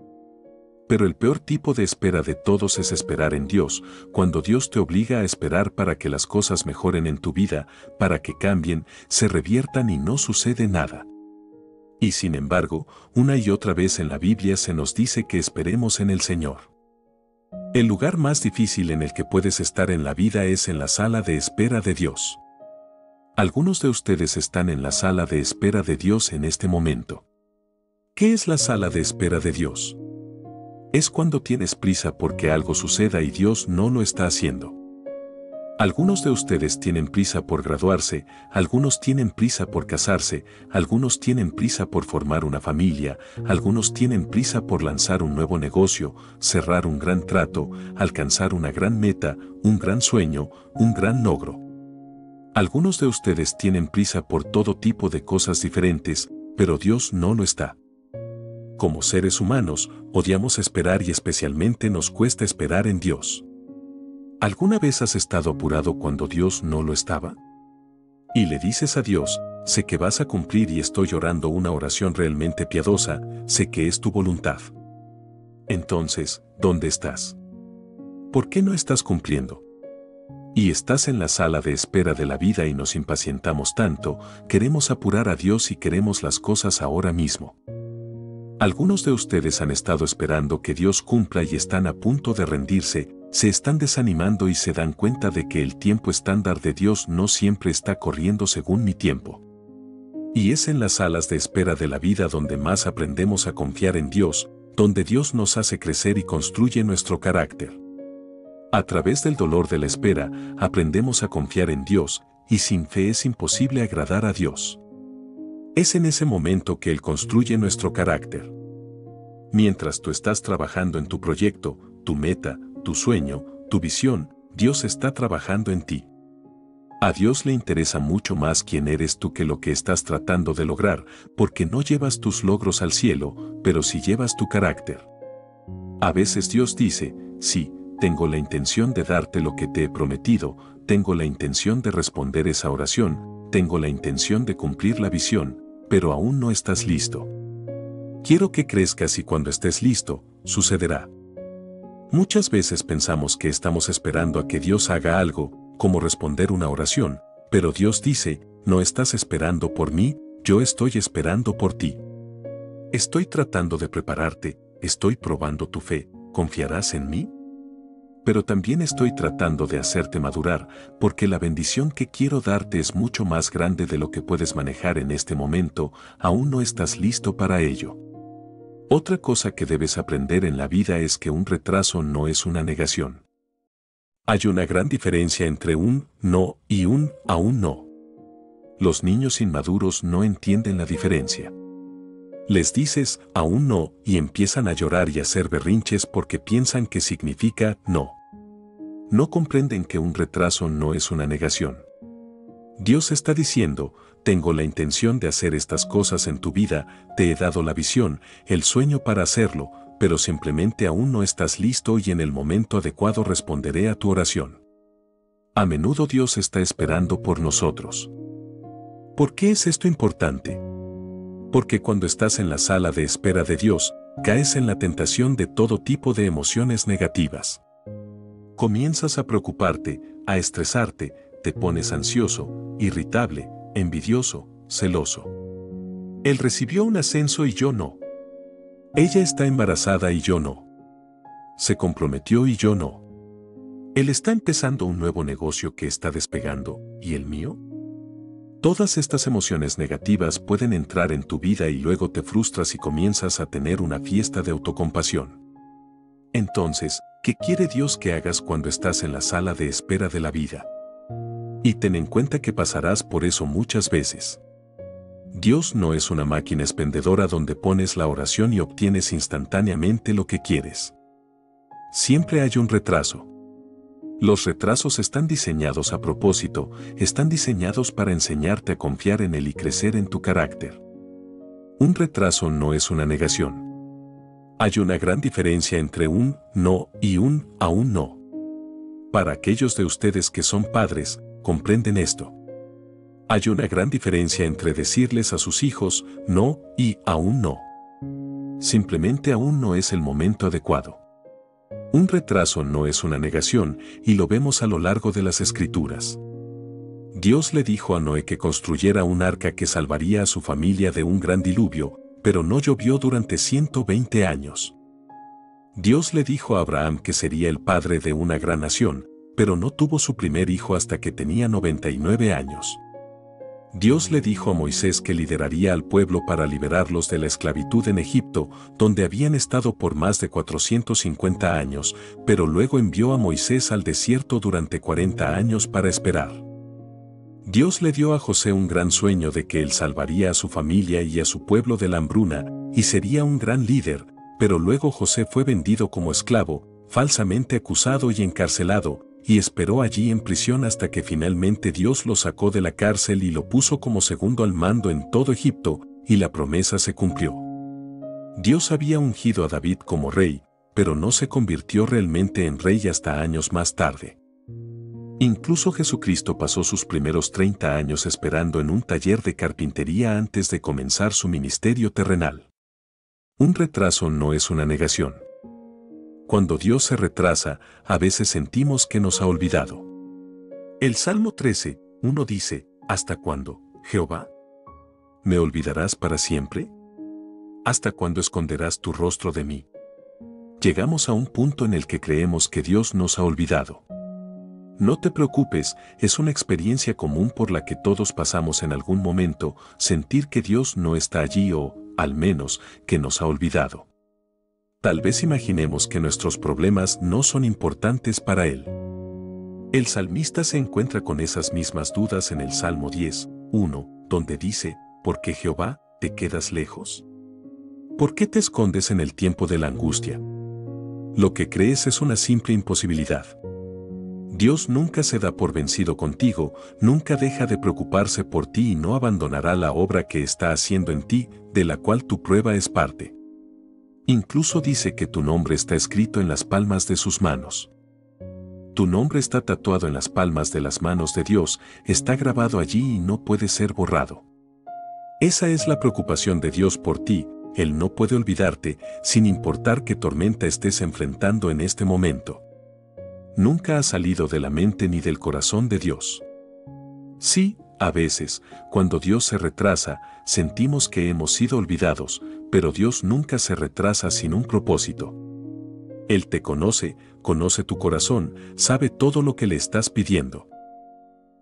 Pero el peor tipo de espera de todos es esperar en Dios, cuando Dios te obliga a esperar para que las cosas mejoren en tu vida, para que cambien, se reviertan y no sucede nada. Y sin embargo, una y otra vez en la Biblia se nos dice que esperemos en el Señor. El lugar más difícil en el que puedes estar en la vida es en la sala de espera de Dios. Algunos de ustedes están en la sala de espera de Dios en este momento. ¿Qué es la sala de espera de Dios? Es cuando tienes prisa porque algo suceda y Dios no lo está haciendo. Algunos de ustedes tienen prisa por graduarse, algunos tienen prisa por casarse, algunos tienen prisa por formar una familia, algunos tienen prisa por lanzar un nuevo negocio, cerrar un gran trato, alcanzar una gran meta, un gran sueño, un gran logro. Algunos de ustedes tienen prisa por todo tipo de cosas diferentes, pero Dios no lo está. Como seres humanos, odiamos esperar y especialmente nos cuesta esperar en Dios. ¿Alguna vez has estado apurado cuando Dios no lo estaba? Y le dices a Dios, sé que vas a cumplir y estoy orando una oración realmente piadosa, sé que es tu voluntad. Entonces, ¿dónde estás? ¿Por qué no estás cumpliendo? Y estás en la sala de espera de la vida y nos impacientamos tanto, queremos apurar a Dios y queremos las cosas ahora mismo. Algunos de ustedes han estado esperando que Dios cumpla y están a punto de rendirse, se están desanimando y se dan cuenta de que el tiempo estándar de Dios no siempre está corriendo según mi tiempo. Y es en las salas de espera de la vida donde más aprendemos a confiar en Dios, donde Dios nos hace crecer y construye nuestro carácter. A través del dolor de la espera, aprendemos a confiar en Dios, y sin fe es imposible agradar a Dios. Es en ese momento que Él construye nuestro carácter. Mientras tú estás trabajando en tu proyecto, tu meta, tu sueño, tu visión, Dios está trabajando en ti. A Dios le interesa mucho más quién eres tú que lo que estás tratando de lograr, porque no llevas tus logros al cielo, pero sí llevas tu carácter. A veces Dios dice, sí, tengo la intención de darte lo que te he prometido, tengo la intención de responder esa oración, tengo la intención de cumplir la visión, pero aún no estás listo. Quiero que crezcas y cuando estés listo, sucederá. Muchas veces pensamos que estamos esperando a que Dios haga algo, como responder una oración, pero Dios dice, no estás esperando por mí, yo estoy esperando por ti. Estoy tratando de prepararte, estoy probando tu fe, ¿confiarás en mí? Pero también estoy tratando de hacerte madurar, porque la bendición que quiero darte es mucho más grande de lo que puedes manejar en este momento, aún no estás listo para ello. Otra cosa que debes aprender en la vida es que un retraso no es una negación. Hay una gran diferencia entre un no y un aún no. Los niños inmaduros no entienden la diferencia. Les dices aún no y empiezan a llorar y a hacer berrinches porque piensan que significa no. No comprenden que un retraso no es una negación. Dios está diciendo, tengo la intención de hacer estas cosas en tu vida, te he dado la visión, el sueño para hacerlo, pero simplemente aún no estás listo y en el momento adecuado responderé a tu oración. A menudo Dios está esperando por nosotros. ¿Por qué es esto importante? Porque cuando estás en la sala de espera de Dios, caes en la tentación de todo tipo de emociones negativas. Comienzas a preocuparte, a estresarte, te pones ansioso, irritable, envidioso, celoso. Él recibió un ascenso y yo no. Ella está embarazada y yo no. Se comprometió y yo no. Él está empezando un nuevo negocio que está despegando, ¿y el mío? Todas estas emociones negativas pueden entrar en tu vida y luego te frustras y comienzas a tener una fiesta de autocompasión. Entonces, ¿qué quiere Dios que hagas cuando estás en la sala de espera de la vida? Y ten en cuenta que pasarás por eso muchas veces. Dios no es una máquina expendedora donde pones la oración y obtienes instantáneamente lo que quieres. Siempre hay un retraso. Los retrasos están diseñados a propósito, están diseñados para enseñarte a confiar en Él y crecer en tu carácter. Un retraso no es una negación. Hay una gran diferencia entre un no y un aún no. Para aquellos de ustedes que son padres, comprenden esto. Hay una gran diferencia entre decirles a sus hijos no y aún no. Simplemente aún no es el momento adecuado. Un retraso no es una negación y lo vemos a lo largo de las Escrituras. Dios le dijo a Noé que construyera un arca que salvaría a su familia de un gran diluvio, pero no llovió durante 120 años. Dios le dijo a Abraham que sería el padre de una gran nación, pero no tuvo su primer hijo hasta que tenía 99 años. Dios le dijo a Moisés que lideraría al pueblo para liberarlos de la esclavitud en Egipto, donde habían estado por más de 450 años, pero luego envió a Moisés al desierto durante 40 años para esperar. Dios le dio a José un gran sueño de que él salvaría a su familia y a su pueblo de la hambruna, y sería un gran líder, pero luego José fue vendido como esclavo, falsamente acusado y encarcelado, y esperó allí en prisión hasta que finalmente Dios lo sacó de la cárcel y lo puso como segundo al mando en todo Egipto, y la promesa se cumplió. Dios había ungido a David como rey, pero no se convirtió realmente en rey hasta años más tarde. Incluso Jesucristo pasó sus primeros 30 años esperando en un taller de carpintería antes de comenzar su ministerio terrenal. Un retraso no es una negación. Cuando Dios se retrasa, a veces sentimos que nos ha olvidado. El Salmo 13:1 dice, ¿hasta cuándo, Jehová? ¿Me olvidarás para siempre? ¿Hasta cuándo esconderás tu rostro de mí? Llegamos a un punto en el que creemos que Dios nos ha olvidado. No te preocupes, es una experiencia común por la que todos pasamos en algún momento, sentir que Dios no está allí o, al menos, que nos ha olvidado. Tal vez imaginemos que nuestros problemas no son importantes para Él. El salmista se encuentra con esas mismas dudas en el Salmo 10:1, donde dice, ¿por qué Jehová, te quedas lejos? ¿Por qué te escondes en el tiempo de la angustia? Lo que crees es una simple imposibilidad. Dios nunca se da por vencido contigo, nunca deja de preocuparse por ti y no abandonará la obra que está haciendo en ti, de la cual tu prueba es parte. Incluso dice que tu nombre está escrito en las palmas de sus manos. Tu nombre está tatuado en las palmas de las manos de Dios, está grabado allí y no puede ser borrado. Esa es la preocupación de Dios por ti, Él no puede olvidarte, sin importar qué tormenta estés enfrentando en este momento. Nunca ha salido de la mente ni del corazón de Dios. Sí, a veces, cuando Dios se retrasa, sentimos que hemos sido olvidados, pero Dios nunca se retrasa sin un propósito. Él te conoce, conoce tu corazón, sabe todo lo que le estás pidiendo.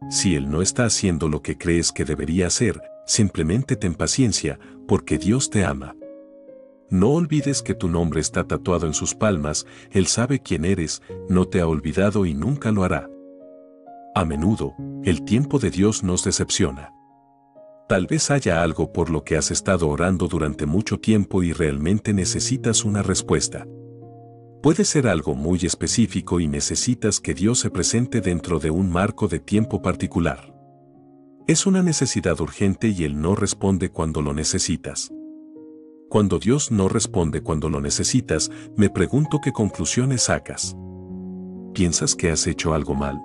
Si Él no está haciendo lo que crees que debería hacer, simplemente ten paciencia, porque Dios te ama. No olvides que tu nombre está tatuado en sus palmas, Él sabe quién eres, no te ha olvidado y nunca lo hará. A menudo, el tiempo de Dios nos decepciona. Tal vez haya algo por lo que has estado orando durante mucho tiempo y realmente necesitas una respuesta. Puede ser algo muy específico y necesitas que Dios se presente dentro de un marco de tiempo particular. Es una necesidad urgente y Él no responde cuando lo necesitas. Cuando Dios no responde cuando lo necesitas, me pregunto qué conclusiones sacas. ¿Piensas que has hecho algo mal?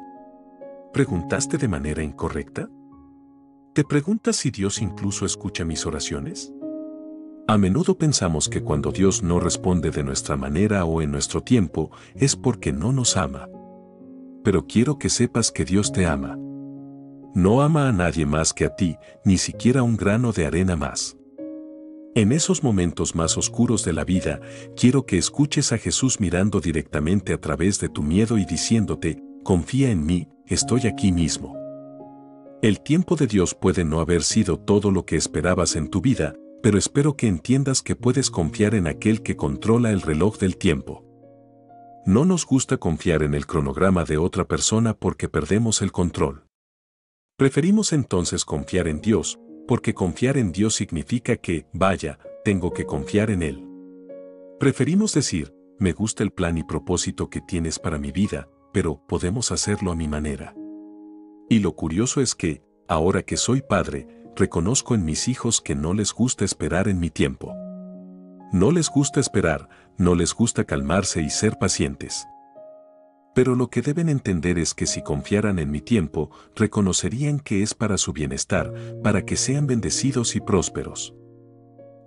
¿Preguntaste de manera incorrecta? ¿Te preguntas si Dios incluso escucha mis oraciones? A menudo pensamos que cuando Dios no responde de nuestra manera o en nuestro tiempo, es porque no nos ama. Pero quiero que sepas que Dios te ama. No ama a nadie más que a ti, ni siquiera un grano de arena más. En esos momentos más oscuros de la vida, quiero que escuches a Jesús mirando directamente a través de tu miedo y diciéndote, confía en mí, estoy aquí mismo. El tiempo de Dios puede no haber sido todo lo que esperabas en tu vida, pero espero que entiendas que puedes confiar en aquel que controla el reloj del tiempo. No nos gusta confiar en el cronograma de otra persona porque perdemos el control. Preferimos entonces confiar en Dios, porque confiar en Dios significa que, vaya, tengo que confiar en Él. Preferimos decir, me gusta el plan y propósito que tienes para mi vida, pero podemos hacerlo a mi manera. Y lo curioso es que, ahora que soy padre, reconozco en mis hijos que no les gusta esperar en mi tiempo. No les gusta esperar, no les gusta calmarse y ser pacientes. Pero lo que deben entender es que si confiaran en mi tiempo, reconocerían que es para su bienestar, para que sean bendecidos y prósperos.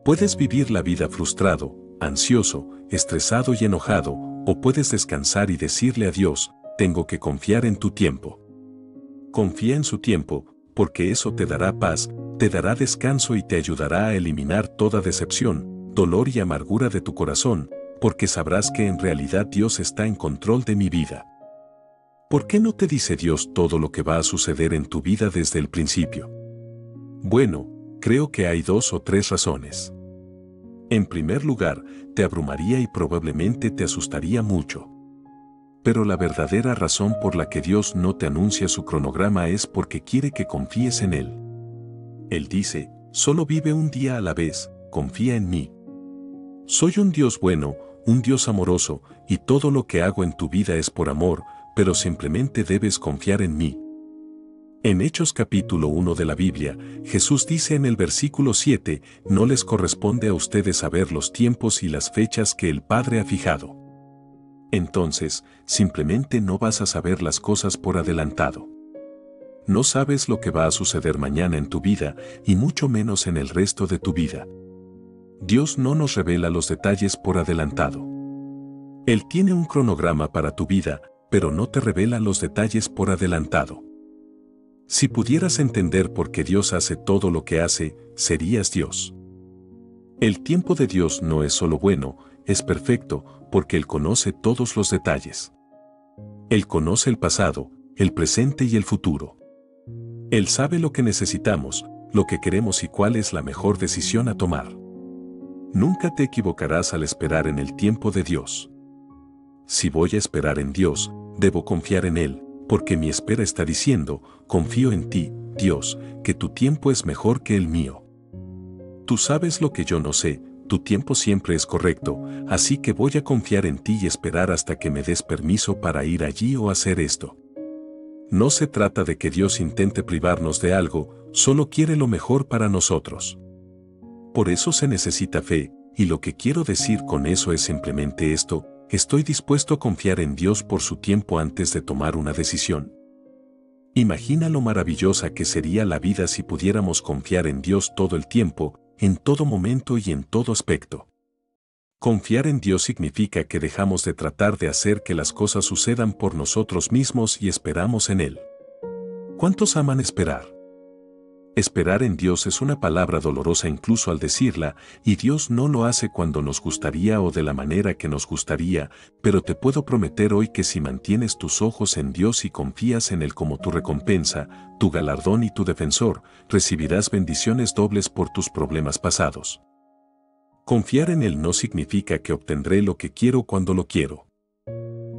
Puedes vivir la vida frustrado, ansioso, estresado y enojado, o puedes descansar y decirle a Dios, tengo que confiar en tu tiempo. Confía en su tiempo, porque eso te dará paz, te dará descanso y te ayudará a eliminar toda decepción, dolor y amargura de tu corazón, porque sabrás que en realidad Dios está en control de mi vida. ¿Por qué no te dice Dios todo lo que va a suceder en tu vida desde el principio? Bueno, creo que hay 2 o 3 razones. En primer lugar, te abrumaría y probablemente te asustaría mucho. Pero la verdadera razón por la que Dios no te anuncia su cronograma es porque quiere que confíes en Él. Él dice, solo vive un día a la vez, confía en mí. Soy un Dios bueno, un Dios amoroso, y todo lo que hago en tu vida es por amor, pero simplemente debes confiar en mí. En Hechos capítulo 1 de la Biblia, Jesús dice en el versículo 7, no les corresponde a ustedes saber los tiempos y las fechas que el Padre ha fijado. Entonces, simplemente no vas a saber las cosas por adelantado. No sabes lo que va a suceder mañana en tu vida, y mucho menos en el resto de tu vida. Dios no nos revela los detalles por adelantado. Él tiene un cronograma para tu vida, pero no te revela los detalles por adelantado. Si pudieras entender por qué Dios hace todo lo que hace, serías Dios. El tiempo de Dios no es solo bueno, es perfecto, porque Él conoce todos los detalles. Él conoce el pasado, el presente y el futuro. Él sabe lo que necesitamos, lo que queremos y cuál es la mejor decisión a tomar. Nunca te equivocarás al esperar en el tiempo de Dios. Si voy a esperar en Dios, debo confiar en Él, porque mi espera está diciendo, confío en ti, Dios, que tu tiempo es mejor que el mío. Tú sabes lo que yo no sé, tu tiempo siempre es correcto, así que voy a confiar en ti y esperar hasta que me des permiso para ir allí o hacer esto. No se trata de que Dios intente privarnos de algo, solo quiere lo mejor para nosotros. Por eso se necesita fe, y lo que quiero decir con eso es simplemente esto, estoy dispuesto a confiar en Dios por su tiempo antes de tomar una decisión. Imagina lo maravillosa que sería la vida si pudiéramos confiar en Dios todo el tiempo, en todo momento y en todo aspecto. Confiar en Dios significa que dejamos de tratar de hacer que las cosas sucedan por nosotros mismos y esperamos en Él. ¿Cuántos aman esperar? Esperar en Dios es una palabra dolorosa incluso al decirla, y Dios no lo hace cuando nos gustaría o de la manera que nos gustaría, pero te puedo prometer hoy que si mantienes tus ojos en Dios y confías en Él como tu recompensa, tu galardón y tu defensor, recibirás bendiciones dobles por tus problemas pasados. Confiar en Él no significa que obtendré lo que quiero cuando lo quiero.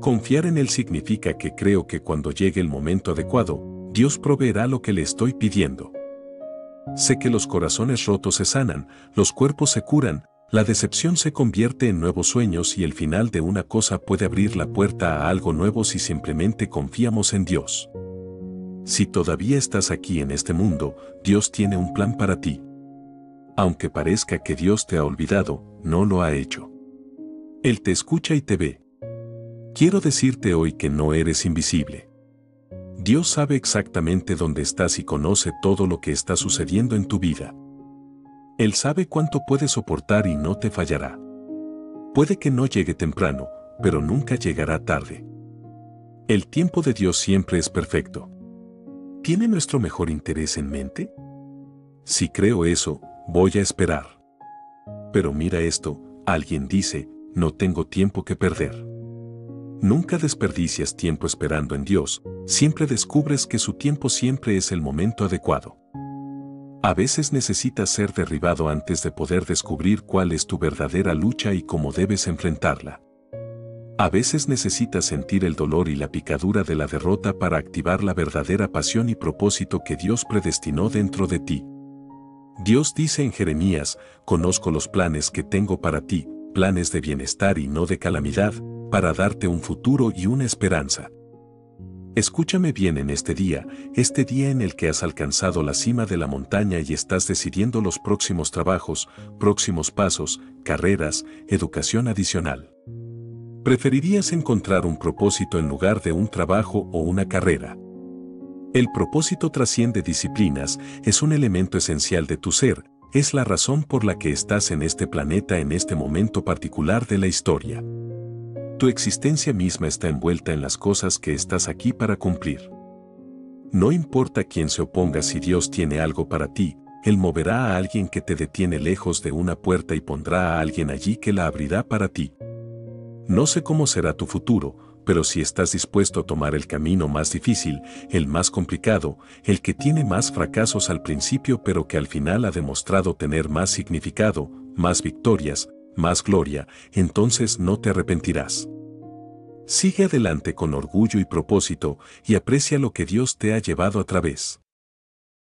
Confiar en Él significa que creo que cuando llegue el momento adecuado, Dios proveerá lo que le estoy pidiendo. Sé que los corazones rotos se sanan, los cuerpos se curan, la decepción se convierte en nuevos sueños y el final de una cosa puede abrir la puerta a algo nuevo si simplemente confiamos en Dios. Si todavía estás aquí en este mundo, Dios tiene un plan para ti. Aunque parezca que Dios te ha olvidado, no lo ha hecho. Él te escucha y te ve. Quiero decirte hoy que no eres invisible. Dios sabe exactamente dónde estás y conoce todo lo que está sucediendo en tu vida. Él sabe cuánto puedes soportar y no te fallará. Puede que no llegue temprano, pero nunca llegará tarde. El tiempo de Dios siempre es perfecto. ¿Tiene nuestro mejor interés en mente? Si creo eso, voy a esperar. Pero mira esto, alguien dice, no tengo tiempo que perder. Nunca desperdicias tiempo esperando en Dios, siempre descubres que su tiempo siempre es el momento adecuado. A veces necesitas ser derribado antes de poder descubrir cuál es tu verdadera lucha y cómo debes enfrentarla. A veces necesitas sentir el dolor y la picadura de la derrota para activar la verdadera pasión y propósito que Dios predestinó dentro de ti. Dios dice en Jeremías, conozco los planes que tengo para ti, planes de bienestar y no de calamidad, para darte un futuro y una esperanza. Escúchame bien en este día en el que has alcanzado la cima de la montaña y estás decidiendo los próximos trabajos, próximos pasos, carreras, educación adicional. ¿Preferirías encontrar un propósito en lugar de un trabajo o una carrera? El propósito trasciende disciplinas, es un elemento esencial de tu ser, es la razón por la que estás en este planeta en este momento particular de la historia. Tu existencia misma está envuelta en las cosas que estás aquí para cumplir. No importa quién se oponga, si Dios tiene algo para ti, Él moverá a alguien que te detiene lejos de una puerta y pondrá a alguien allí que la abrirá para ti. No sé cómo será tu futuro, pero si estás dispuesto a tomar el camino más difícil, el más complicado, el que tiene más fracasos al principio pero que al final ha demostrado tener más significado, más victorias, más gloria, entonces no te arrepentirás. Sigue adelante con orgullo y propósito y aprecia lo que Dios te ha llevado a través.